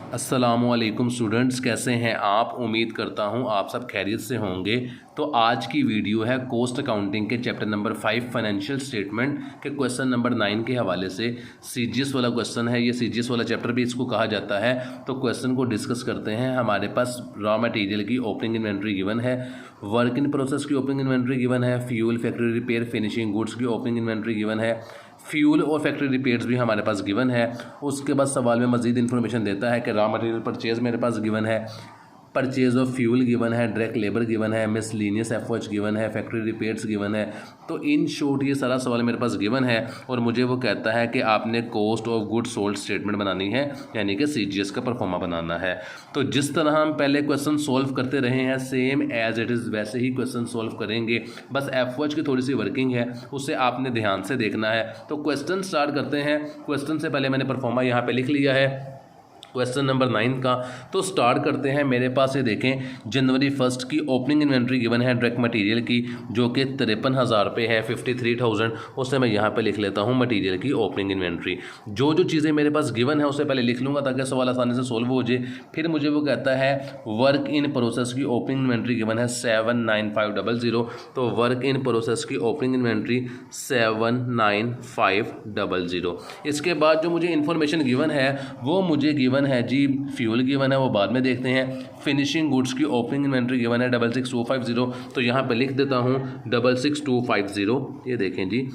अस्सलामुअलैकुम स्टूडेंट्स, कैसे हैं आप। उम्मीद करता हूं आप सब खैरियत से होंगे। तो आज की वीडियो है कॉस्ट अकाउंटिंग के चैप्टर नंबर 5 फाइनेंशियल स्टेटमेंट के क्वेश्चन नंबर 9 के हवाले से। सीजीएस वाला क्वेश्चन है, ये सीजीएस वाला चैप्टर भी इसको कहा जाता है। तो क्वेश्चन को डिस्कस करते हैं। हमारे पास रॉ मटेरियल की ओपनिंग इन्वेंट्री गिवन है, वर्क इन प्रोसेस की ओपनिंग इन्वेंट्री गिवन है, fuel, factory repair, finishing goods की ओपनिंग इन्वेंट्री गिवन है, फ्यूल और फैक्ट्री रिपेयर्स भी हमारे पास गिवन है। उसके बाद सवाल में मजीद इन्फॉर्मेशन देता है कि रॉ मटेरियल परचेज मेरे पास गिवन है, परचेज ऑफ फ्यूल गिवन है, डायरेक्ट लेबर गिवन है, मिसलिनियस एफओएच गिवन है, फैक्ट्री रिपेयर्स गिवन है। तो इन शॉर्ट ये सारा सवाल मेरे पास गिवन है और मुझे वो कहता है कि आपने cost of good sold statement बनानी है, यानी कि सीजीएस का परफॉर्मा बनाना है। तो जिस तरह हम पहले क्वेश्चन सोल्व करते रहे हैं सेम एज इट इज़ वैसे ही क्वेश्चन सोल्व करेंगे। बस एफओएच की थोड़ी सी वर्किंग है, उसे आपने ध्यान से देखना है। तो क्वेश्चन स्टार्ट करते हैं। क्वेश्चन से पहले मैंने परफॉर्मा यहाँ पे लिख लिया है क्वेश्चन नंबर 9 का। तो स्टार्ट करते हैं। मेरे पास ये देखें, जनवरी 1 की ओपनिंग इन्वेंट्री गिवन है डायरेक्ट मटेरियल की, जो कि 53,000 रुपये है, 53,000। उससे मैं यहाँ पे लिख लेता हूँ मटेरियल की ओपनिंग इन्वेंट्री। जो जो चीज़ें मेरे पास गिवन है उसे पहले लिख लूँगा ताकि सवाल आसानी से सोल्व हो जाए। फिर मुझे वो कहता है वर्क इन प्रोसेस की ओपनिंग इन्वेंट्री गिवन है 79500। तो वर्क इन प्रोसेस की ओपनिंग इन्वेंट्री 79500। इसके बाद जो मुझे इन्फॉर्मेशन गिवन है वो मुझे गिवन है जी, फ्यूल गिवन है, वो बाद में देखते हैं। फिनिशिंग गुड्स की ओपनिंग इन्वेंट्री गिवन है 66250। तो यहाँ पे लिख देता हूँ 66250। ये देखें जी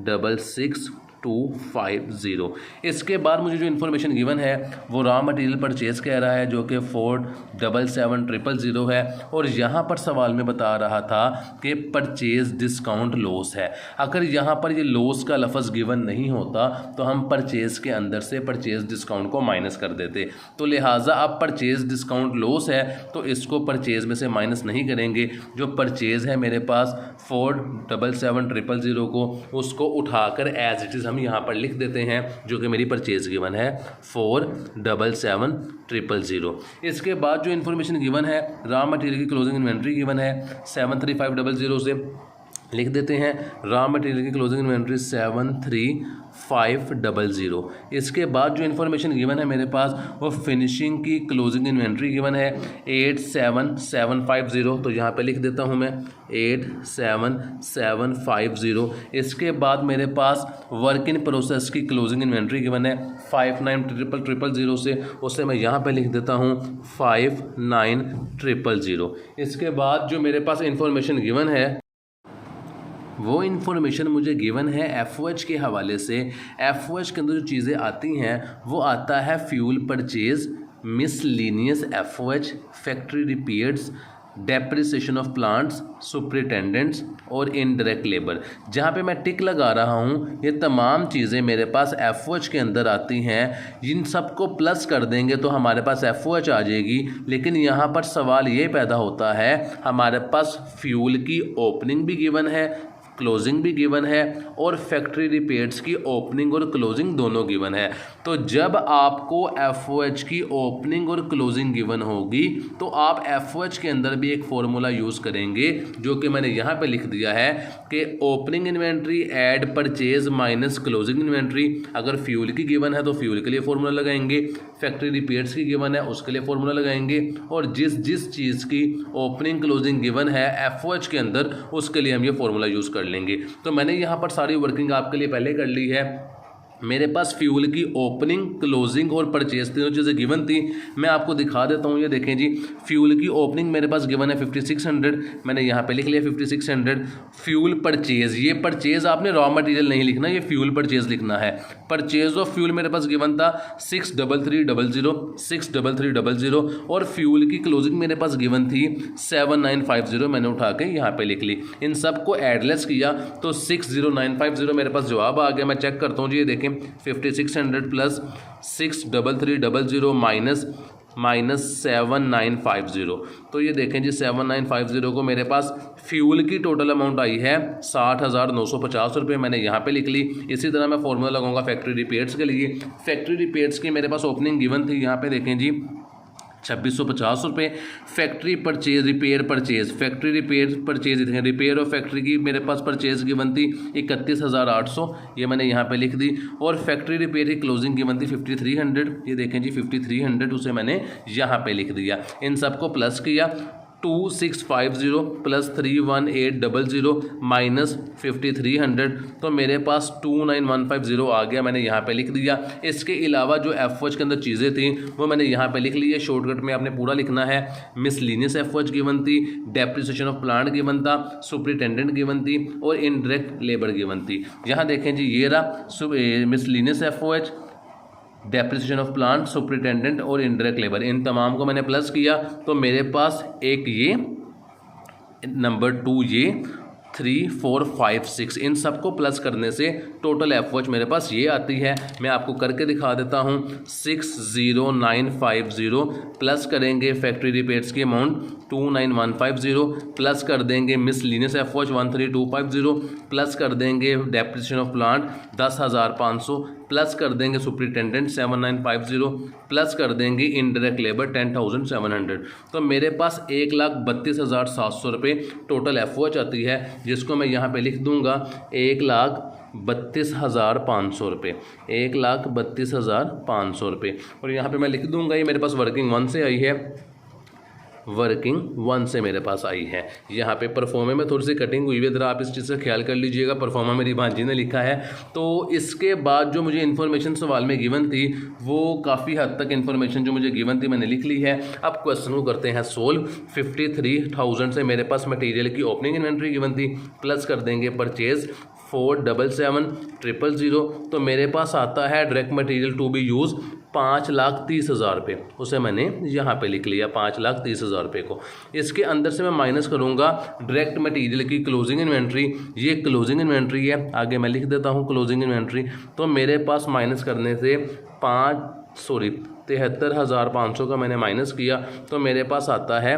66250। इसके बाद मुझे जो इन्फॉर्मेशन गिवन है वो रॉ मटेरियल परचेज कह रहा है, जो कि 477000 है। और यहाँ पर सवाल में बता रहा था कि परचेज डिस्काउंट लॉस है। अगर यहाँ पर ये लॉस का लफ्ज़ गिवन नहीं होता तो हम परचेज के अंदर से परचेज डिस्काउंट को माइनस कर देते। तो लिहाजा अब परचेज डिस्काउंट लॉस है तो इसको परचेज में से माइनस नहीं करेंगे। जो परचेज है मेरे पास 477000 को, उसको उठाकर एज इट इज़ हम यहाँ पर लिख देते हैं, जो कि मेरी परचेज गिवन है 477000। इसके बाद जो इन्फॉर्मेशन गिवन है रॉ मटेरियल की क्लोजिंग इन्वेंट्री गिवन है 73500 से लिख देते हैं रॉ मटेरियल की क्लोजिंग इन्वेंट्री 73500। इसके बाद जो इन्फॉर्मेशन गिवन है मेरे पास वो फिनिशिंग की क्लोजिंग इन्वेंट्री गिवन है 87750। तो यहाँ पे लिख देता हूँ मैं 87750। इसके बाद मेरे पास वर्क इन प्रोसेस की क्लोजिंग इन्वेंट्री गिवन है 59000 से, उससे मैं यहाँ पे लिख देता हूँ 59000। इसके बाद जो मेरे पास इन्फॉर्मेशन गिवन है वो इन्फॉर्मेशन मुझे गिवन है एफओएच के हवाले से। एफओएच के अंदर जो चीज़ें आती हैं वो आता है fuel purchase, miscellaneous FOH, factory repairs, depreciation of plants, superintendents और इनडायरेक्ट लेबर। जहाँ पे मैं टिक लगा रहा हूँ ये तमाम चीज़ें मेरे पास एफओएच के अंदर आती हैं। इन सबको प्लस कर देंगे तो हमारे पास एफओएच आ जाएगी। लेकिन यहाँ पर सवाल ये पैदा होता है, हमारे पास फ्यूल की ओपनिंग भी गिवन है, क्लोजिंग भी गिवन है और फैक्ट्री रिपेयर्स की ओपनिंग और क्लोजिंग दोनों गिवन है। तो जब आपको एफओएच की ओपनिंग और क्लोजिंग गिवन होगी तो आप एफओएच के अंदर भी एक फॉर्मूला यूज़ करेंगे, जो कि मैंने यहाँ पे लिख दिया है कि opening inventory add purchase minus closing inventory. अगर फ्यूल की गिवन है तो फ्यूल के लिए फॉर्मूला लगाएंगे, फैक्ट्री रिपेयर्स की गिवन है उसके लिए फॉर्मूला लगाएंगे, और जिस जिस चीज़ की ओपनिंग क्लोजिंग गिवन है एफओएच के अंदर उसके लिए हम ये फॉर्मूला यूज़ कर लेंगे। तो मैंने यहाँ पर सारी वर्किंग आपके लिए पहले कर ली है। मेरे पास फ्यूल की ओपनिंग, क्लोजिंग और परचेज तीनों चीज़ें गिवन थी। मैं आपको दिखा देता हूँ। ये देखें जी, फ्यूल की ओपनिंग मेरे पास गिवन है 5600, मैंने यहाँ पे लिख लिया 5600। फ्यूल परचेज, ये परचेज आपने रॉ मटेरियल नहीं लिखना, ये फ्यूल परचेज लिखना है। परचेज ऑफ फ्यूल मेरे पास गिवन था 63300 और फ्यूल की क्लोजिंग मेरे पास गिवन थी 7950। मैंने उठा के यहाँ पे लिख ली। इन सबको एडलेस किया तो 60950 मेरे पास जवाब आ गया। मैं चेक करता हूँ जी, ये देखें 5600 प्लस 63300 माइनस 7950। तो ये देखें जी 7950 को मेरे पास फ्यूल की टोटल अमाउंट आई है 60,950 रुपये। मैंने यहाँ पे लिख ली। इसी तरह मैं फॉर्मूला लगाऊंगा फैक्ट्री रिपेयर्स के लिए। फैक्ट्री रिपेयर्स की मेरे पास ओपनिंग गिवन थी, यहाँ पे देखें जी ₹2650। Factory purchase repair purchase, factory repair purchase repair और फैक्ट्री की मेरे पास परचेज गिवन थी 31,800, ये मैंने यहाँ पे लिख दी। और फैक्ट्री रिपेयर की क्लोजिंग गिवन थी 5300, ये देखें जी 5300, उसे मैंने यहाँ पे लिख दिया। इन सबको प्लस किया, 2650 प्लस 31800 माइनस 5300, तो मेरे पास 29150 आ गया, मैंने यहाँ पे लिख दिया। इसके अलावा जो एफओएच के अंदर चीज़ें थी वो मैंने यहाँ पे लिख ली है, शॉर्टकट में आपने पूरा लिखना है। मिसलिनियस एफओएच गिवन थी, डेप्रिसिएशन ऑफ प्लांट गिवन था, सुपरिटेंडेंट गिवन थी और इनडायरेक्ट लेबर गिवन थी। यहाँ देखें जी ये रहा miscellaneous FOH, depreciation of plant, superintendent और इनडायरेक्ट लेबर, इन तमाम को मैंने प्लस किया तो मेरे पास एक ये नंबर 2 ये 3 4 5 6 इन सबको प्लस करने से टोटल एफओएच मेरे पास ये आती है। मैं आपको करके दिखा देता हूँ। 60950 प्लस करेंगे फैक्ट्री रिपेयर्स की अमाउंट 29150, प्लस कर देंगे मिसलिनियस एफओएच 13250, प्लस कर देंगे डेप्रिसिएशन ऑफ प्लांट 10,500, प्लस कर देंगे सुपरिटेंडेंट 7950, प्लस कर देंगे इनडायरेक्ट लेबर 10,700। तो मेरे पास 1,32,700 रुपये टोटल एफओएच आती है, जिसको मैं यहाँ पे लिख दूंगा 1,32,500 रुपये, 1,32,500 रुपये। और यहाँ पे मैं लिख दूंगा ये मेरे पास वर्किंग 1 से आई है, वर्किंग 1 से मेरे पास आई है। यहाँ पे परफॉर्मे में थोड़ी सी कटिंग हुई है, ज़रा आप इस चीज़ से ख्याल कर लीजिएगा। परफॉर्मा मेरी भांजी ने लिखा है। तो इसके बाद जो मुझे इन्फॉर्मेशन सवाल में गिवन थी वो काफ़ी हद तक इन्फॉर्मेशन जो मुझे गिवन थी मैंने लिख ली है। अब क्वेश्चन को करते हैं सोल्व। 53,000 से मेरे पास मटीरियल की ओपनिंग इन्वेंट्री गिवन थी, प्लस कर देंगे परचेज 477,000, तो मेरे पास आता है direct material to be use 5,30,000 रुपये, उसे मैंने यहाँ पे लिख लिया 5,30,000 रुपये को। इसके अंदर से मैं माइनस करूँगा डायरेक्ट मटेरियल की क्लोजिंग इन्वेंट्री, ये क्लोजिंग इन्वेंट्री है, आगे मैं लिख देता हूँ क्लोजिंग इन्वेंट्री। तो मेरे पास माइनस करने से 73,500 का मैंने माइनस किया, तो मेरे पास आता है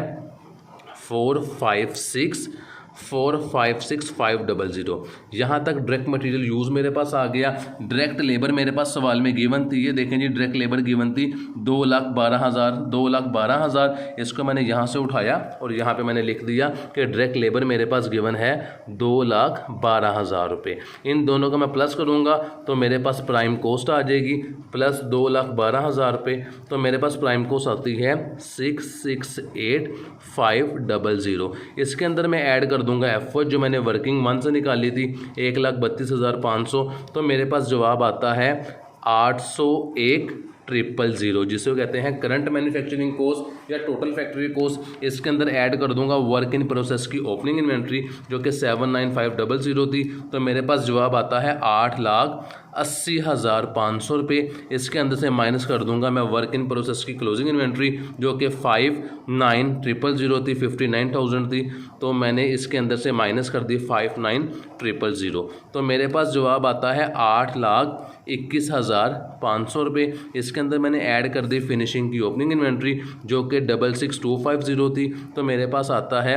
456,500। यहाँ तक डायरेक्ट मटेरियल यूज़ मेरे पास आ गया। डायरेक्ट लेबर मेरे पास सवाल में गिवन थी, ये देखें जी डायरेक्ट लेबर गिवन थी 2,12,000। इसको मैंने यहाँ से उठाया और यहाँ पे मैंने लिख दिया कि डायरेक्ट लेबर मेरे पास गिवन है 2,12,000 रुपये। इन दोनों का मैं प्लस करूँगा तो मेरे पास प्राइम कॉस्ट आ जाएगी प्लस 2,12,000 रुपये, तो मेरे पास प्राइम कॉस्ट आती है 668,500। इसके अंदर मैं ऐड कर दूंगा एफओएच जो मैंने वर्किंग 1 से निकाली थी 1,32,500, तो मेरे पास जवाब आता है 801,000, जिसे वो कहते हैं करंट मैन्युफैक्चरिंग कॉस्ट या टोटल फैक्ट्री कॉस्ट। इसके अंदर ऐड कर दूंगा वर्क इन प्रोसेस की ओपनिंग इन्वेंट्री जो कि 79500 थी, तो मेरे पास जवाब आता है 8,80,500 रुपये। इसके अंदर से माइनस कर दूंगा मैं वर्क इन प्रोसेस की क्लोजिंग इन्वेंट्री जो कि 59,000 थी, 59,000 थी, तो मैंने इसके अंदर से माइनस कर दी 59,000, तो मेरे पास जवाब आता है 8,21,500 रुपये। इसके अंदर मैंने ऐड कर दी फिनिशिंग की ओपनिंग इन्वेंट्री जो कि 66,250 थी, तो मेरे पास आता है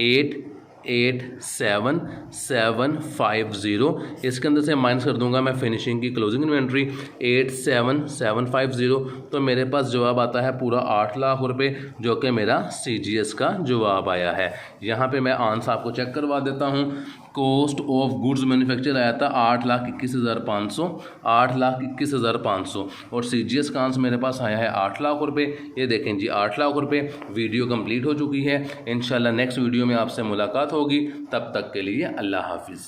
8,87,750। इसके अंदर से माइनस कर दूंगा मैं फिनिशिंग की क्लोजिंग इन्वेंट्री 8,7,750, तो मेरे पास जवाब आता है पूरा 8 लाख रुपए, जो कि मेरा CGS का जवाब आया है। यहाँ पे मैं आंसर आपको चेक करवा देता हूँ। कॉस्ट ऑफ गुड्स मैन्युफैक्चर आया था 8,21,500, 8,21,500 और CGS का आंसर मेरे पास आया है 8 लाख रुपए। ये देखें जी 8 लाख रुपए। वीडियो कंप्लीट हो चुकी है। इंशाल्लाह नेक्स्ट वीडियो में आपसे मुलाकात होगी, तब तक के लिए अल्लाह हाफिज़।